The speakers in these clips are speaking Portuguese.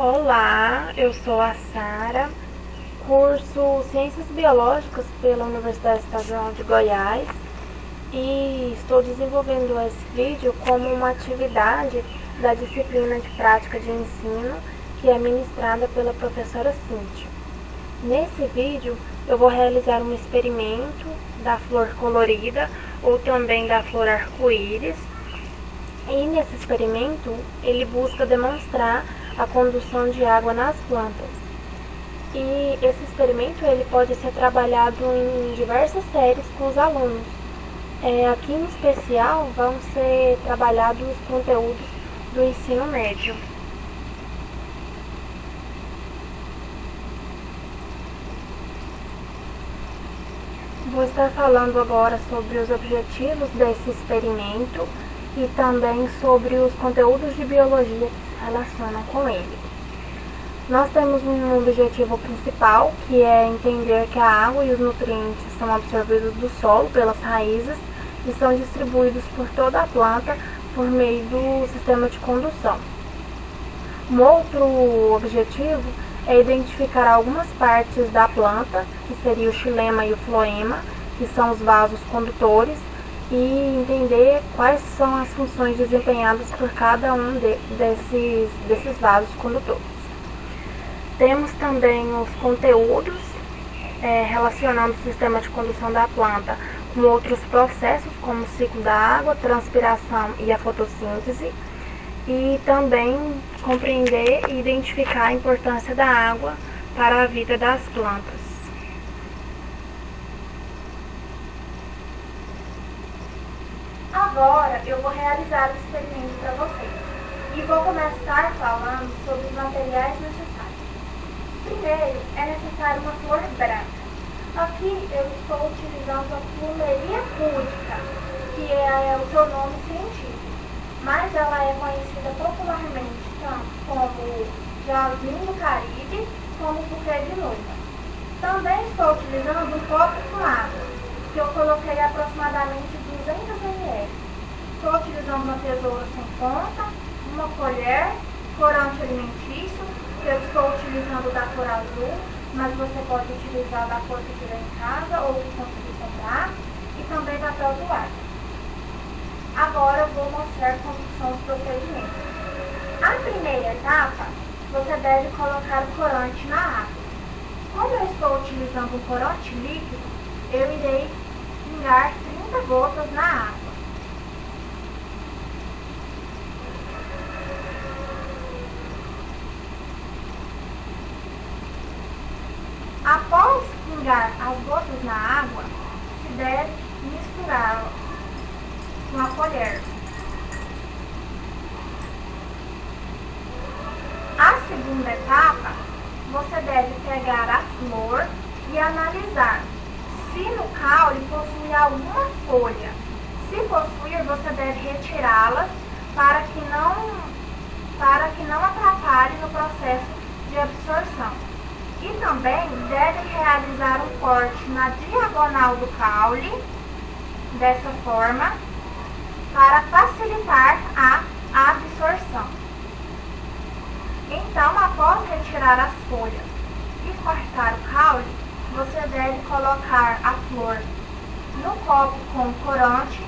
Olá, eu sou a Sara, curso Ciências Biológicas pela Universidade Estadual de Goiás e estou desenvolvendo esse vídeo como uma atividade da disciplina de prática de ensino que é ministrada pela professora Cíntia. Nesse vídeo eu vou realizar um experimento da flor colorida ou também da flor arco-íris. E nesse experimento, ele busca demonstrar a condução de água nas plantas. E esse experimento ele pode ser trabalhado em diversas séries com os alunos. Aqui em especial vão ser trabalhados os conteúdos do ensino médio. Vou estar falando agora sobre os objetivos desse experimento e também sobre os conteúdos de biologia que se relacionam com ele. Nós temos um objetivo principal, que é entender que a água e os nutrientes são absorvidos do solo pelas raízes e são distribuídos por toda a planta por meio do sistema de condução. Um outro objetivo é identificar algumas partes da planta, que seria o xilema e o floema, que são os vasos condutores, e entender quais são as funções desempenhadas por cada um desses vasos condutores. Temos também os conteúdos relacionando o sistema de condução da planta com outros processos, como o ciclo da água, transpiração e a fotossíntese, e também compreender e identificar a importância da água para a vida das plantas. Agora eu vou realizar o experimento para vocês e vou começar falando sobre os materiais necessários. Primeiro, é necessário uma flor branca. Aqui eu estou utilizando a Plumeria pudica, que é o seu nome científico, mas ela é conhecida popularmente tanto como jasmim do Caribe como buquê de noiva. Também estou utilizando um copo com água, que eu coloquei aproximadamente 200 ml. Estou utilizando uma tesoura sem ponta, uma colher, corante alimentício, que eu estou utilizando da cor azul, mas você pode utilizar da cor que tiver em casa ou que conseguir comprar, e também papel toalha. Agora eu vou mostrar como são os procedimentos. A primeira etapa, você deve colocar o corante na água. Como eu estou utilizando um corante líquido, eu irei pingar 30 gotas na água. Após pingar as gotas na água, se deve misturá-la com a colher. A segunda etapa, você deve pegar a flor e analisar se no caule possui alguma folha. Se possuir, você deve retirá-las para que não atrapalhe no processo de absorção. E também deve realizar um corte na diagonal do caule, dessa forma, para facilitar a absorção. Então, após retirar as folhas e cortar o caule, você deve colocar a flor no copo com corante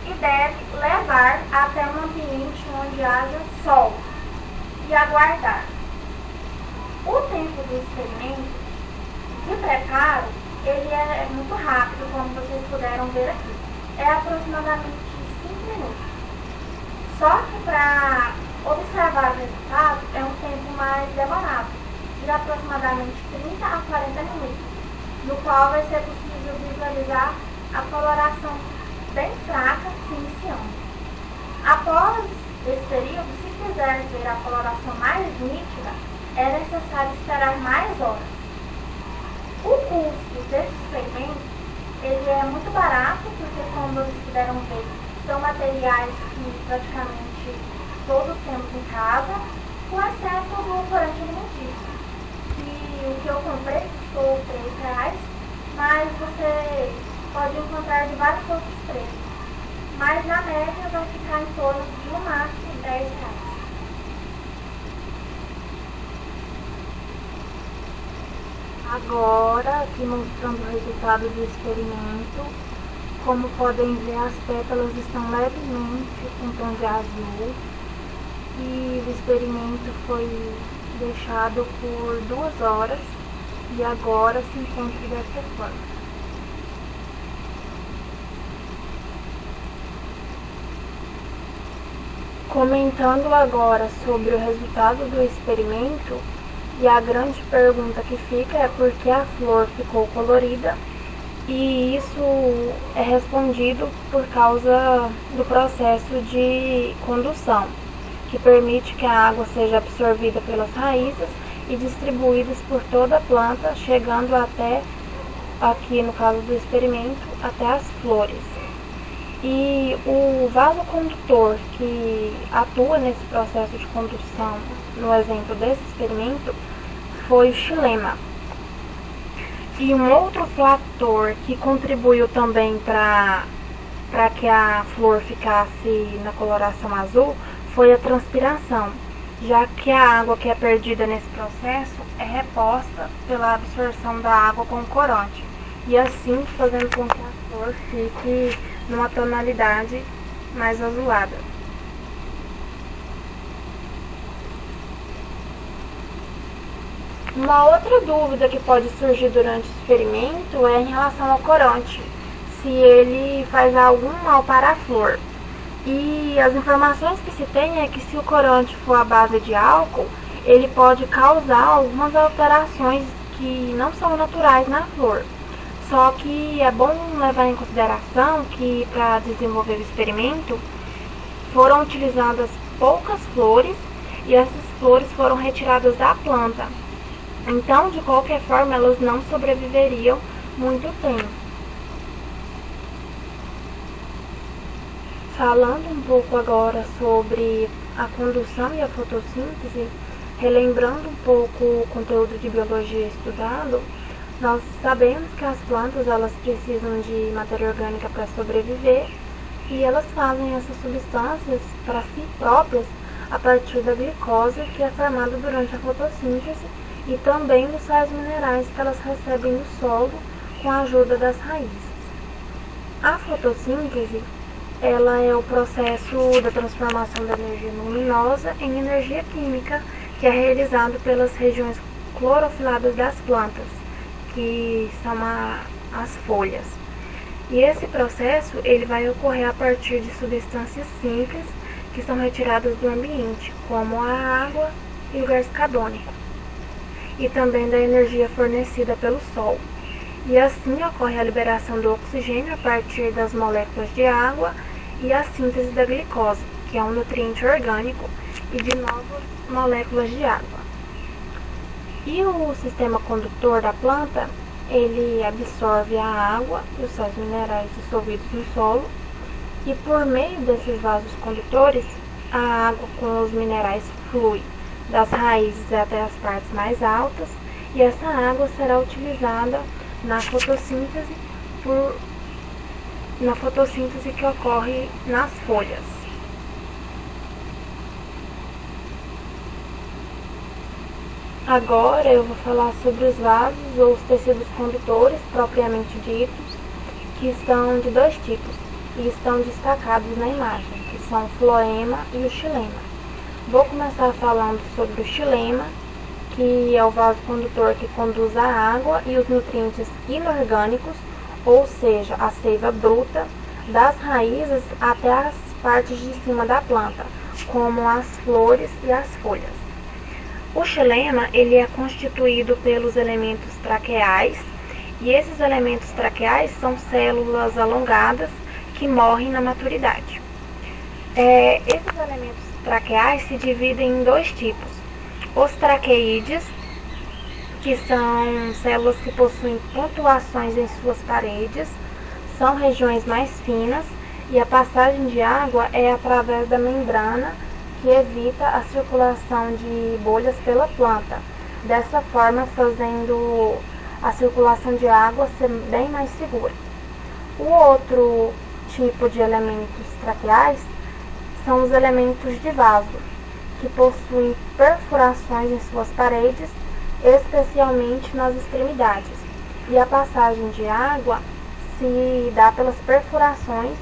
e deve levar até um ambiente onde haja sol e aguardar. O tempo do experimento de preparo, ele é muito rápido, como vocês puderam ver aqui. É aproximadamente 5 minutos. Só que para observar o resultado é um tempo mais demorado, de aproximadamente 30 a 40 minutos, no qual vai ser possível visualizar a coloração bem fraca se iniciando. Após esse período, se quiser ver a coloração mais nítida, é necessário esperar mais horas. O custo desse experimento ele é muito barato, porque como vocês puderam ver, são materiais que praticamente todos temos em casa, com exceto do corante alimentício. E o que eu comprei custou R$3, mas você pode encontrar de vários outros preços. Mas na média vai ficar em torno de no máximo R$10. Agora, aqui mostrando o resultado do experimento, como podem ver, as pétalas estão levemente com tom de azul e o experimento foi deixado por 2 horas e agora se encontra dessa forma. Comentando agora sobre o resultado do experimento, e a grande pergunta que fica é por que a flor ficou colorida, e isso é respondido por causa do processo de condução, que permite que a água seja absorvida pelas raízes e distribuídas por toda a planta, chegando até, aqui no caso do experimento, até as flores. E o vasocondutor que atua nesse processo de condução, no exemplo desse experimento, foi o xilema. E um outro fator que contribuiu também para que a flor ficasse na coloração azul foi a transpiração, já que a água que é perdida nesse processo é reposta pela absorção da água com o corante, e assim fazendo com que a flor fique numa tonalidade mais azulada. Uma outra dúvida que pode surgir durante o experimento é em relação ao corante, se ele faz algum mal para a flor. E as informações que se tem é que se o corante for à base de álcool, ele pode causar algumas alterações que não são naturais na flor. Só que é bom levar em consideração que para desenvolver o experimento foram utilizadas poucas flores e essas flores foram retiradas da planta. Então, de qualquer forma, elas não sobreviveriam muito tempo. Falando um pouco agora sobre a condução e a fotossíntese, relembrando um pouco o conteúdo de biologia estudado, nós sabemos que as plantas elas precisam de matéria orgânica para sobreviver e elas fazem essas substâncias para si próprias a partir da glicose que é formada durante a fotossíntese e também dos sais minerais que elas recebem do solo com a ajuda das raízes. A fotossíntese ela é o processo da transformação da energia luminosa em energia química que é realizado pelas regiões clorofiladas das plantas, que são as folhas. E esse processo ele vai ocorrer a partir de substâncias simples que são retiradas do ambiente, como a água e o gás carbônico, e também da energia fornecida pelo Sol. E assim ocorre a liberação do oxigênio a partir das moléculas de água e a síntese da glicose, que é um nutriente orgânico, e de novas moléculas de água. E o sistema condutor da planta, ele absorve a água e os sais minerais dissolvidos no solo, e por meio desses vasos condutores, a água com os minerais flui das raízes até as partes mais altas, e essa água será utilizada na fotossíntese que ocorre nas folhas. Agora eu vou falar sobre os vasos ou os tecidos condutores propriamente ditos, que são de 2 tipos e estão destacados na imagem, que são o floema e o xilema. Vou começar falando sobre o xilema, que é o vaso condutor que conduz a água e os nutrientes inorgânicos, ou seja, a seiva bruta, das raízes até as partes de cima da planta, como as flores e as folhas. O xilema ele é constituído pelos elementos traqueais, e esses elementos traqueais são células alongadas que morrem na maturidade. Esses elementos traqueais se dividem em 2 tipos. Os traqueídeos, que são células que possuem pontuações em suas paredes, são regiões mais finas e a passagem de água é através da membrana que evita a circulação de bolhas pela planta, dessa forma fazendo a circulação de água ser bem mais segura. O outro tipo de elementos traqueais são os elementos de vaso, que possuem perfurações em suas paredes especialmente nas extremidades, e a passagem de água se dá pelas perfurações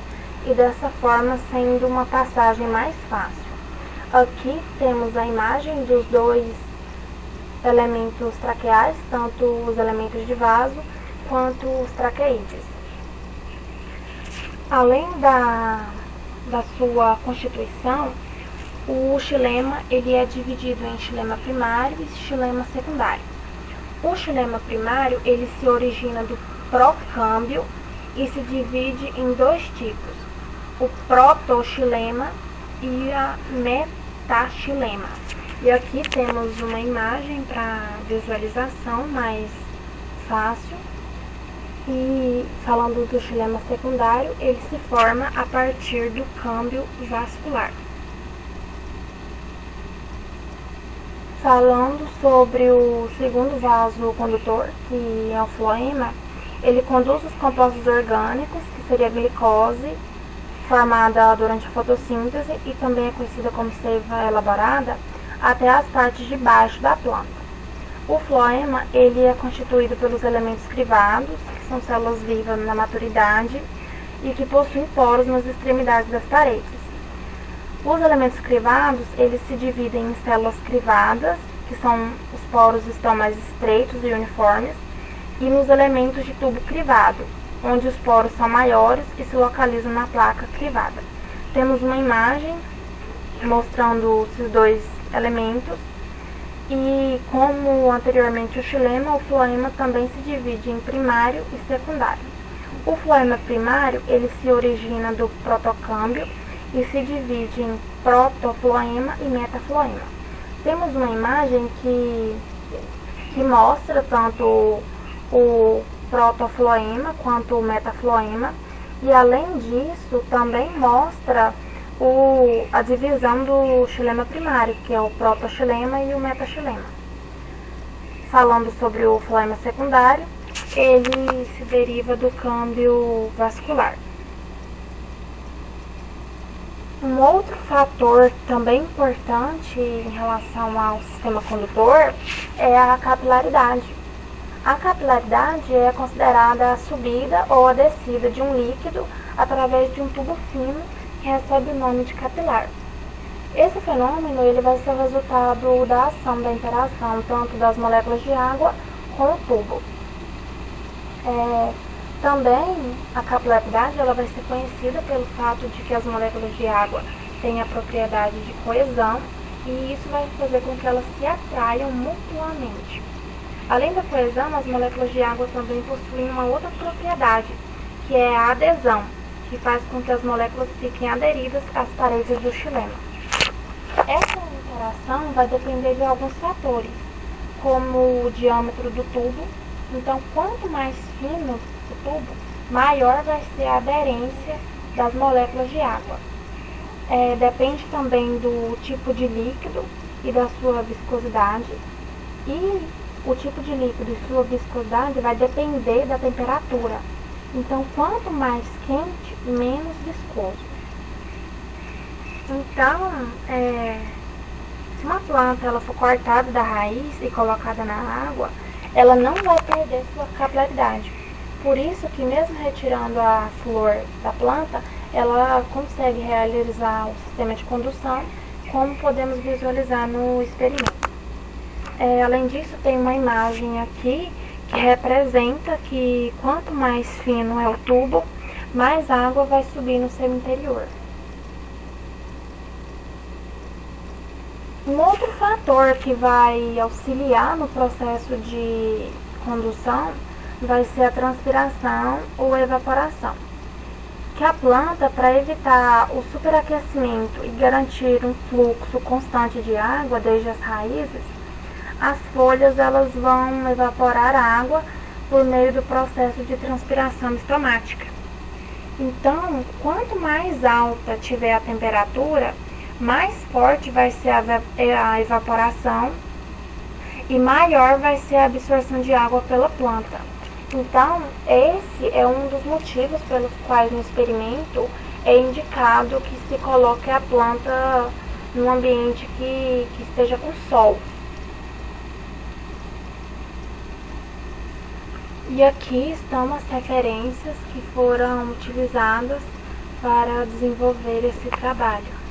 e dessa forma sendo uma passagem mais fácil. Aqui temos a imagem dos dois elementos traqueais, tanto os elementos de vaso quanto os traqueídeos. Além da sua constituição, o xilema ele é dividido em xilema primário e xilema secundário. O xilema primário ele se origina do procâmbio e se divide em dois tipos, o protoxilema e a metaxilema. E aqui temos uma imagem para visualização mais fácil. E falando do xilema secundário, ele se forma a partir do câmbio vascular. Falando sobre o segundo vaso condutor, que é o floema, ele conduz os compostos orgânicos, que seria a glicose, formada durante a fotossíntese e também é conhecida como seiva elaborada, até as partes de baixo da planta. O floema ele é constituído pelos elementos crivados, que são células vivas na maturidade e que possuem poros nas extremidades das paredes. Os elementos crivados eles se dividem em células crivadas, que são os poros estão mais estreitos e uniformes, e nos elementos de tubo crivado, onde os poros são maiores e se localizam na placa crivada. Temos uma imagem mostrando esses dois elementos. E como anteriormente o xilema, o floema também se divide em primário e secundário. O floema primário ele se origina do protocâmbio e se divide em protofloema e metafloema. Temos uma imagem que mostra tanto o protofloema quanto o metafloema e além disso também mostra a divisão do xilema primário, que é o protoxilema e o metaxilema. Falando sobre o floema secundário, ele se deriva do câmbio vascular. Um outro fator também importante em relação ao sistema condutor é a capilaridade. A capilaridade é considerada a subida ou a descida de um líquido através de um tubo fino que recebe o nome de capilar. Esse fenômeno ele vai ser o resultado da ação da interação tanto das moléculas de água com o tubo. Também a capilaridade ela vai ser conhecida pelo fato de que as moléculas de água têm a propriedade de coesão e isso vai fazer com que elas se atraiam mutuamente. Além da coesão, as moléculas de água também possuem uma outra propriedade, que é a adesão, que faz com que as moléculas fiquem aderidas às paredes do xilema. Essa interação vai depender de alguns fatores, como o diâmetro do tubo. Então, quanto mais fino o tubo, maior vai ser a aderência das moléculas de água. Depende também do tipo de líquido e da sua viscosidade. E o tipo de líquido e sua viscosidade vai depender da temperatura. Então, quanto mais quente, menos viscoso. Então, se uma planta ela for cortada da raiz e colocada na água, ela não vai perder sua capilaridade. Por isso que mesmo retirando a flor da planta, ela consegue realizar o sistema de condução, como podemos visualizar no experimento. Além disso, tem uma imagem aqui que representa que quanto mais fino é o tubo, mais água vai subir no seu interior. Um outro fator que vai auxiliar no processo de condução vai ser a transpiração ou evaporação. Que a planta, para evitar o superaquecimento e garantir um fluxo constante de água desde as raízes, as folhas elas vão evaporar água por meio do processo de transpiração estomática. Então, quanto mais alta tiver a temperatura, mais forte vai ser a evaporação e maior vai ser a absorção de água pela planta. Então, esse é um dos motivos pelos quais no experimento é indicado que se coloque a planta num ambiente que esteja com sol. E aqui estão as referências que foram utilizadas para desenvolver esse trabalho.